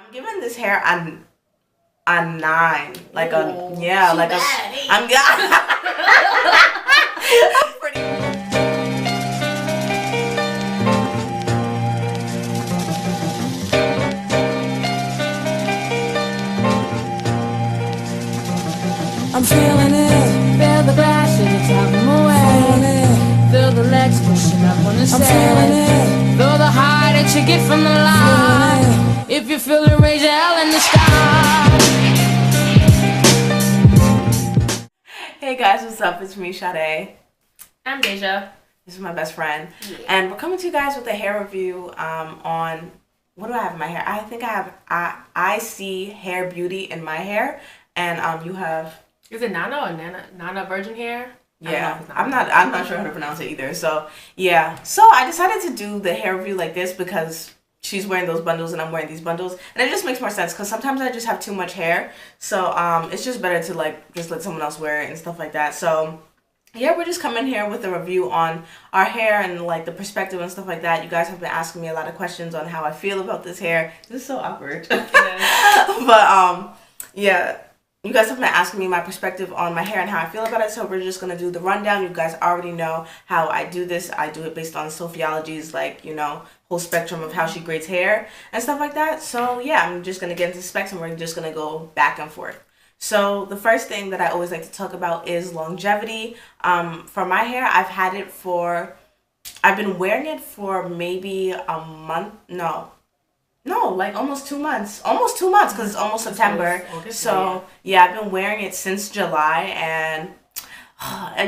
I'm giving this hair a 9. Like a, yeah, like a, I'm pretty. I'm feeling it. Feel the glass in the top of my way. Feel the legs pushing up on the stairs. I'm feeling it. Feel the high that you get from the line. If you feel it, raise your hell in the sky. Hey guys, what's up? It's me, Sade. I'm Deja. This is my best friend. Yeah. And we're coming to you guys with a hair review on, what do I have in my hair? I think I have ISEE Hair Beauty in my hair. And you have... Is it Nana or Nana virgin hair? Yeah, I'm not sure how to pronounce it either. So yeah, so I decided to do the hair review like this because she's wearing those bundles and I'm wearing these bundles, and it just makes more sense because sometimes I just have too much hair. So it's just better to like just let someone else wear it and stuff like that. So yeah, we're just coming here with a review on our hair and like the perspective and stuff like that. You guys have been asking me a lot of questions on how I feel about this hair. This is so awkward. But yeah. You guys have been asking me my perspective on my hair and how I feel about it, so we're just going to do the rundown. You guys already know how I do this. I do it based on Sophiology's, like, you know, whole spectrum of how she grades hair and stuff like that. So, yeah, I'm just going to get into specs and we're just going to go back and forth. So, the first thing that I always like to talk about is longevity. For my hair, I've been wearing it for maybe a month, No, like almost 2 months. Almost 2 months because it's almost September. So, yeah, I've been wearing it since July. And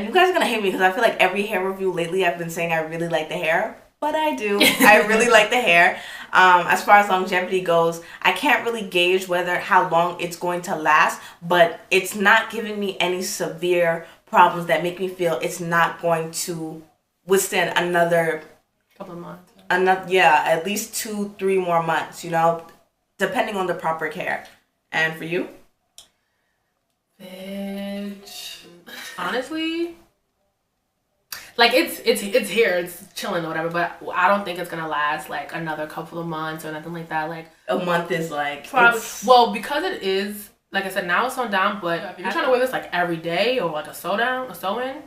you guys are going to hate me because I feel like every hair review lately I've been saying I really like the hair. But I do. I really like the hair. As far as longevity goes, I can't really gauge how long it's going to last. But it's not giving me any severe problems that make me feel it's not going to withstand another couple of months. At least 2-3 more months, you know, depending on the proper care. And for you? Bitch. Honestly, like it's here, it's chilling or whatever, but I don't think it's gonna last like another couple of months or nothing like that. Like a month is like probably because it is, like I said, now it's on down, but if you're trying to wear this like every day or like a sew in,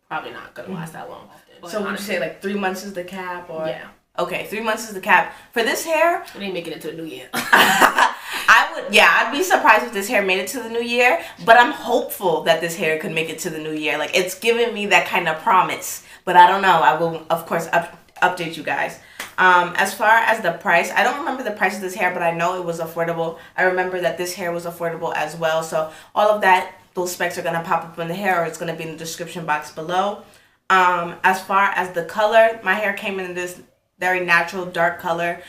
probably not gonna last that long. So would you say like 3 months is the cap, or yeah? Okay, 3 months is the cap. For this hair, it ain't making it to the new year. I'd be surprised if this hair made it to the new year, but I'm hopeful that this hair could make it to the new year. Like, it's giving me that kind of promise, but I don't know. I will, of course, update you guys. As far as the price, I don't remember the price of this hair, but I know it was affordable. I remember that this hair was affordable as well, so all of that, those specs are going to pop up in the hair, or it's going to be in the description box below. As far as the color, my hair came in this very natural dark color,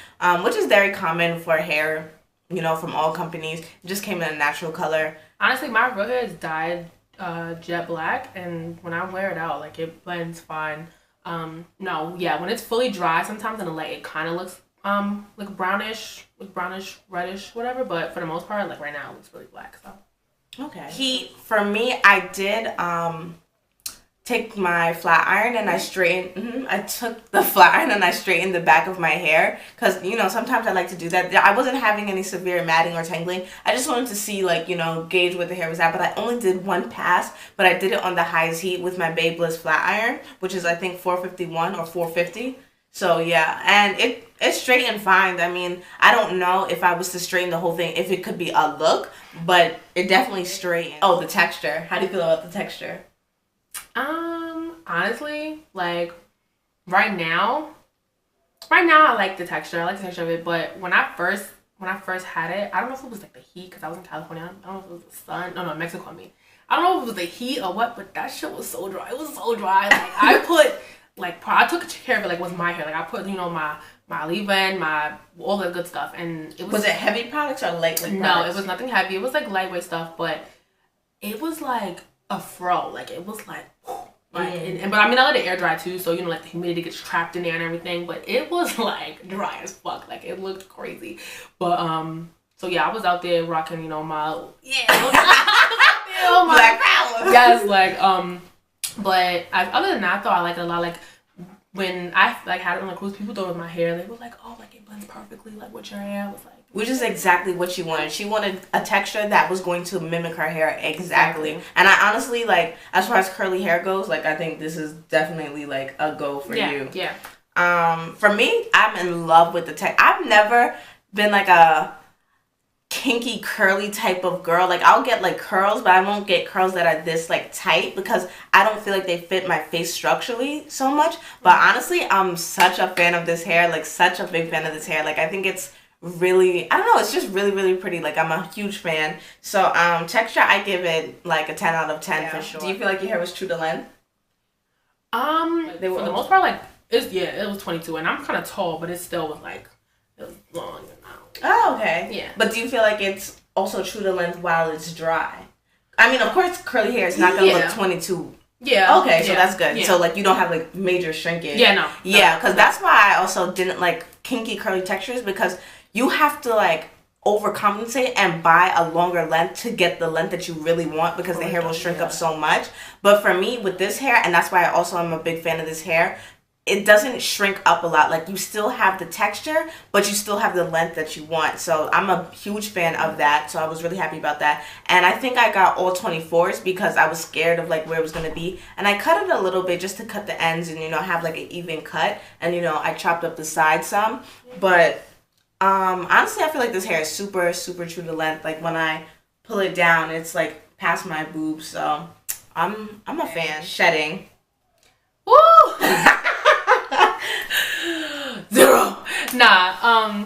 which is very common for hair, you know, from all companies. It just came in a natural color. Honestly, my real hair is dyed jet black, and when I wear it out, like, it blends fine. When it's fully dry, sometimes in the light it kind of looks like brownish, reddish, whatever, but for the most part, like right now, it looks really black. So okay. For me, I did take my flat iron and I straightened. I took the flat iron and I straightened the back of my hair because, you know, sometimes I like to do that. I wasn't having any severe matting or tangling. I just wanted to see, like, you know, gauge where the hair was at. But I only did one pass, but I did it on the highest heat with my Babe Bliss flat iron, which is I think 451 or 450. So yeah, and it straightened fine. I mean, I don't know if I was to straighten the whole thing, if it could be a look, but it definitely straightened. Oh, the texture. How do you feel about the texture? Honestly, like, right now I like the texture. I like the texture of it, but when I first had it, I don't know if it was like the heat, because I was in California. I don't know if it was the sun. No, Mexico, I mean. I don't know if it was the heat or what, but that shit was so dry. It was so dry. Like, I took care of it like it was my hair. Like, I put, you know, my leave-in, all the good stuff, and it was... Was it heavy products or lightweight products? No, it was nothing heavy. It was like lightweight stuff, but it was like a fro. Like, it was like... but I mean, I let it air dry too, so, you know, like, the humidity gets trapped in there and everything, but it was like dry as fuck. Like, it looked crazy. But so yeah, I was out there rocking, you know, my black power. Yes, like but other than that though, I like it a lot. Like, when I like had it on the cruise, people thought it was my hair. They were like, oh, like, it blends perfectly like with your hair. I was like, which is exactly what she wanted. She wanted a texture that was going to mimic her hair exactly. And I honestly, like, as far as curly hair goes, like, I think this is definitely, like, a go for you. Yeah. For me, I'm in love with the I've never been, like, a kinky curly type of girl. Like, I'll get, like, curls, but I won't get curls that are this, like, tight because I don't feel like they fit my face structurally so much. But honestly, I'm such a fan of this hair. Like, such a big fan of this hair. Like, I think it's really, I don't know, it's just really, really pretty. Like, I'm a huge fan. So texture, I give it like a 10 out of 10 for sure. Do you feel like your hair was true to length? They were, for the most part, like, it was 22, and I'm kind of tall, but it still was like, it was long. Oh, okay. Yeah. But do you feel like it's also true to length while it's dry? I mean, of course, curly hair is not gonna look 22. Yeah. Okay, so that's good. Yeah. So, like, you don't have, like, major shrinkage. Yeah, no. Yeah, because that's why I also didn't like kinky curly textures, because you have to, like, overcompensate and buy a longer length to get the length that you really want, because the hair will shrink up so much. But for me, with this hair, and that's why I also am a big fan of this hair, it doesn't shrink up a lot. Like, you still have the texture, but you still have the length that you want. So I'm a huge fan of that. So I was really happy about that. And I think I got all 24s because I was scared of, like, where it was going to be. And I cut it a little bit just to cut the ends and, you know, have, like, an even cut. And, you know, I chopped up the sides some. But honestly, I feel like this hair is super, super true to length. Like, when I pull it down, it's, like, past my boobs. So I'm a fan. Shedding. Woo! 0. Nah,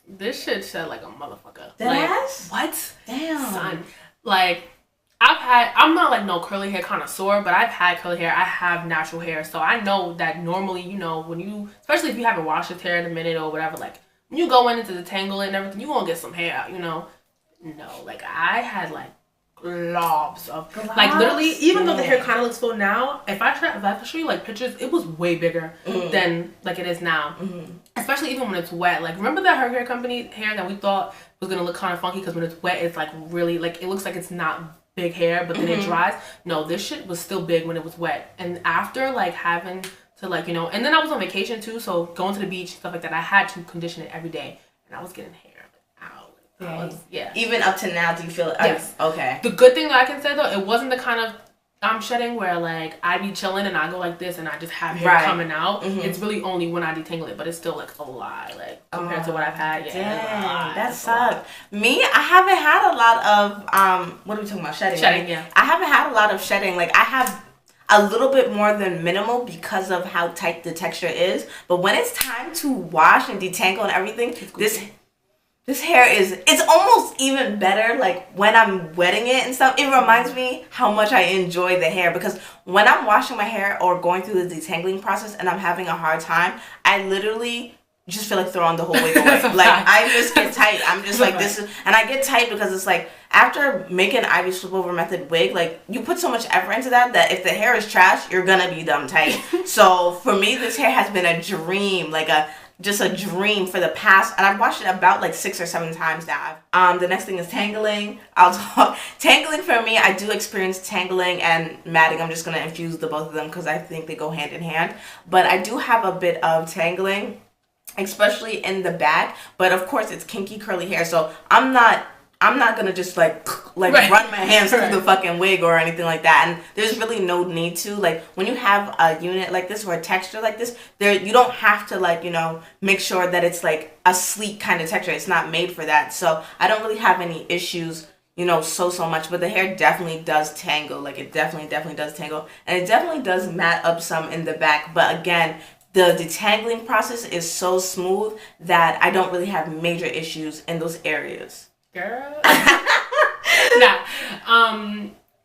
this shit shed like a motherfucker. Like, what? Damn. Son. Like, I'm not like no curly hair connoisseur, but I've had curly hair. I have natural hair. So I know that normally, you know, when you, especially if you haven't washed your hair in a minute or whatever, like, when you go into detangle it and everything, you gonna get some hair out, you know? No, like, I had like globs of, like, literally, even though the hair kind of looks full now, if I show you like pictures, it was way bigger than like it is now. Especially even when it's wet. Like, remember that hair company hair that we thought was gonna look kind of funky because when it's wet, it's like really, like, it looks like it's not big hair, but then it dries. No, this shit was still big when it was wet. And after, like, having to, like, you know, and then I was on vacation too, so going to the beach, stuff like that, I had to condition it every day, and I was getting hair out. Yeah. Even up to now, do you feel it? Yes. Okay. The good thing that I can say, though, it wasn't the kind of shedding where, like, I be chilling and I go like this and I just have hair coming out. It's really only when I detangle it, but it's still, like, a lot, like, compared to what I've had. Yeah, dang, that sucks. Me, I haven't had a lot of what are we talking about? Shedding. Shedding, yeah. I haven't had a lot of shedding. Like, I have a little bit more than minimal because of how tight the texture is. But when it's time to wash and detangle and everything, this hair it's almost even better, like, when I'm wetting it and stuff. It reminds me how much I enjoy the hair, because when I'm washing my hair or going through the detangling process and I'm having a hard time, I literally just feel like throwing the whole wig away. Like, I just get tight. I'm just like, this is, and I get tight because it's like, after making Ivy's flip over method wig, like, you put so much effort into that if the hair is trash, you're gonna be dumb tight. So for me, this hair has been a dream, like just a dream for the past, and I've watched it about like 6 or 7 times now. The next thing is tangling. I'll talk tangling. For me, I do experience tangling and matting. I'm just gonna infuse the both of them because I think they go hand in hand. But I do have a bit of tangling, especially in the back. But of course, it's kinky curly hair, so I'm not gonna just like run my hands through the fucking wig or anything like that. And there's really no need to. Like, when you have a unit like this or a texture like this, you don't have to, like, you know, make sure that it's like a sleek kind of texture. It's not made for that. So I don't really have any issues, you know, so much. But the hair definitely does tangle. Like, it definitely does tangle, and it definitely does mat up some in the back. But again, the detangling process is so smooth that I don't really have major issues in those areas. Girl.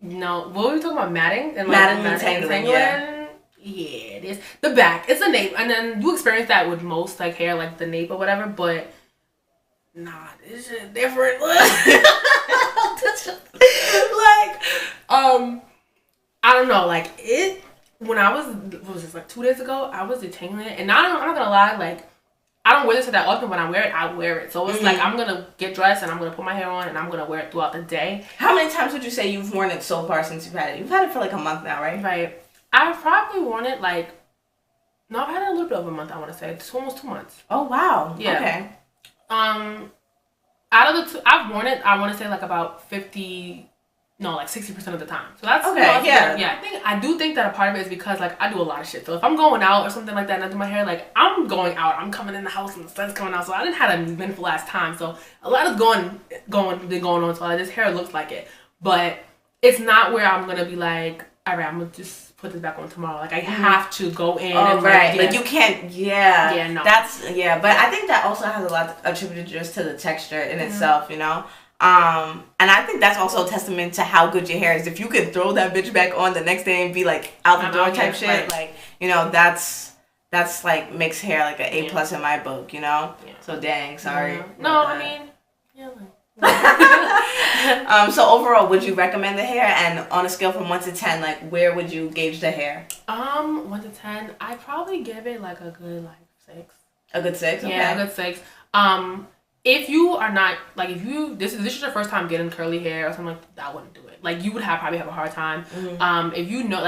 No. What were we talking about? Matting and, like, matting and tangling. Yeah, it is. The back. It's a nape, and then you experience that with most, like, hair, like the nape or whatever. But nah, this is different. Like, I don't know. Like, it. When I was, what was this, like 2 days ago? I was detangling it, and I'm not gonna lie, like, I don't wear this that often. When I wear it. So it's like, I'm going to get dressed and I'm going to put my hair on and I'm going to wear it throughout the day. How many times would you say you've worn it so far since you've had it? You've had it for like a month now, right? Right. I've probably worn it like, no, I've had it a little bit over a month, I want to say. It's almost 2 months. Oh, wow. Yeah. Okay. out of the two, I've worn it, I want to say like about 60% of the time. So that's okay. Yeah. I do think that a part of it is because like I do a lot of shit. So if I'm going out or something like that and I do my hair, like I'm going out, I'm coming in the house and the sun's coming out. So I didn't have a eventful last time. So a lot is going on. So this hair looks like it, but it's not where I'm gonna be like, all right, I'm gonna just put this back on tomorrow. Like I have to go in. Oh, right. Like you can't. Yeah. Yeah. No. But I think that also has a lot attributed just to the texture in itself. You know. And I think that's also a testament to how good your hair is. If you could throw that bitch back on the next day and be like out the door type shit, right. Like, you know, that's like mixed hair, like an A+ in my book, you know. Yeah. So dang, sorry. No, I mean, yeah. So overall, would you recommend the hair? And on a scale from 1 to 10, like where would you gauge the hair? 1 to 10, I'd probably give it like a good like 6. A good 6? Okay. Yeah, a good 6. If you are not like, if you this is your first time getting curly hair or something like that, I wouldn't do it. Like you would probably have a hard time. If you know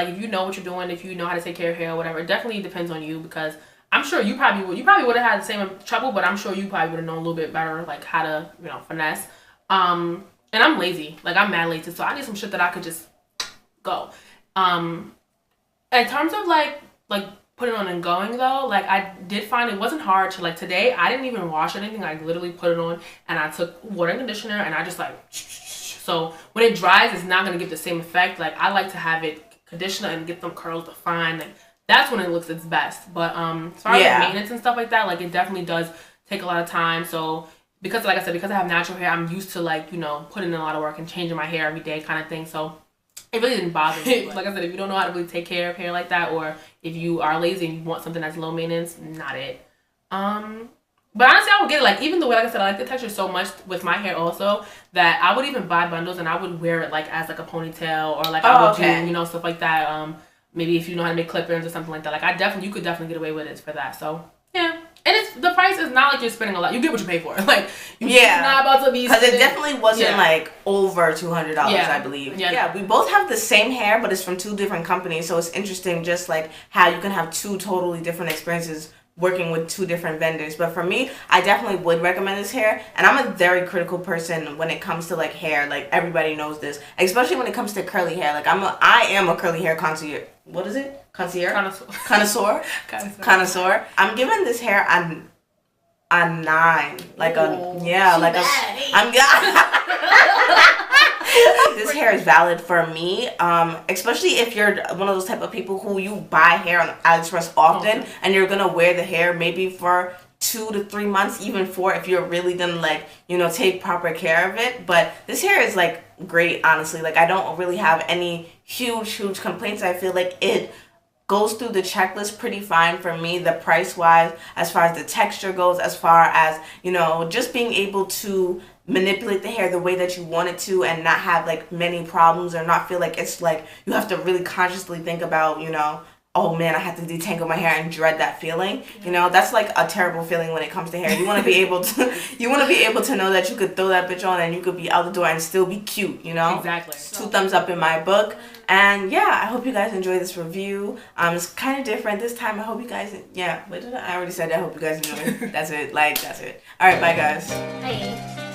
what you're doing, if you know how to take care of hair or whatever, it definitely depends on you, because I'm sure you probably would have had the same trouble, but I'm sure you probably would have known a little bit better like how to, you know, finesse. And I'm lazy, like I'm mad lazy, so I need some shit that I could just go. In terms of like putting on and going though, like I did find it wasn't hard to, like today I didn't even wash anything. I literally put it on and I took water and conditioner and I just like, so when it dries it's not gonna give the same effect. Like I like to have it conditioner and get them curls defined. Like that's when it looks its best. But as far as maintenance and stuff like that, like it definitely does take a lot of time. So because like I said, because I have natural hair, I'm used to like, you know, putting in a lot of work and changing my hair every day kind of thing. So it really didn't bother me. Like I said, if you don't know how to really take care of hair like that, or if you are lazy and you want something that's low maintenance, not it. But honestly, I would get it. Like even the way, like I said, I like the texture so much with my hair also that I would even buy bundles and I would wear it like as like a ponytail, or like I would do, you know, stuff like that. Maybe if you know how to make clip-ins or something like that. Like you could definitely get away with it for that. So yeah. And the price is not like you're spending a lot. You get what you pay for. Like, it's not about to be, because it definitely wasn't like over $200, I believe. Yeah, we both have the same hair, but it's from 2 different companies. So it's interesting, just like how you can have 2 totally different experiences working with 2 different vendors. But for me, I definitely would recommend this hair, and I'm a very critical person when it comes to like hair. Like everybody knows this, especially when it comes to curly hair. Like I am a curly hair connoisseur. What is it? Connoisseur? Connoisseur. I'm giving this hair a 9. Like this hair is valid for me, especially if you're one of those type of people who you buy hair on AliExpress often, and you're gonna wear the hair maybe for 2 to 3 months, even 4, if you're really gonna like, you know, take proper care of it. But this hair is like great, honestly. Like I don't really have any huge complaints. I feel like it goes through the checklist pretty fine for me, the price wise, as far as the texture goes, as far as, you know, just being able to manipulate the hair the way that you want it to and not have like many problems, or not feel like it's like you have to really consciously think about, you know, oh man, I have to detangle my hair and dread that feeling. You know, that's like a terrible feeling when it comes to hair. You want to be able to know that you could throw that bitch on and you could be out the door and still be cute, you know? Exactly. 2 thumbs up in my book. And yeah, I hope you guys enjoy this review. It's kind of different this time. I hope you guys, I already said that. I hope you guys enjoy it. That's it. All right, bye guys. Bye.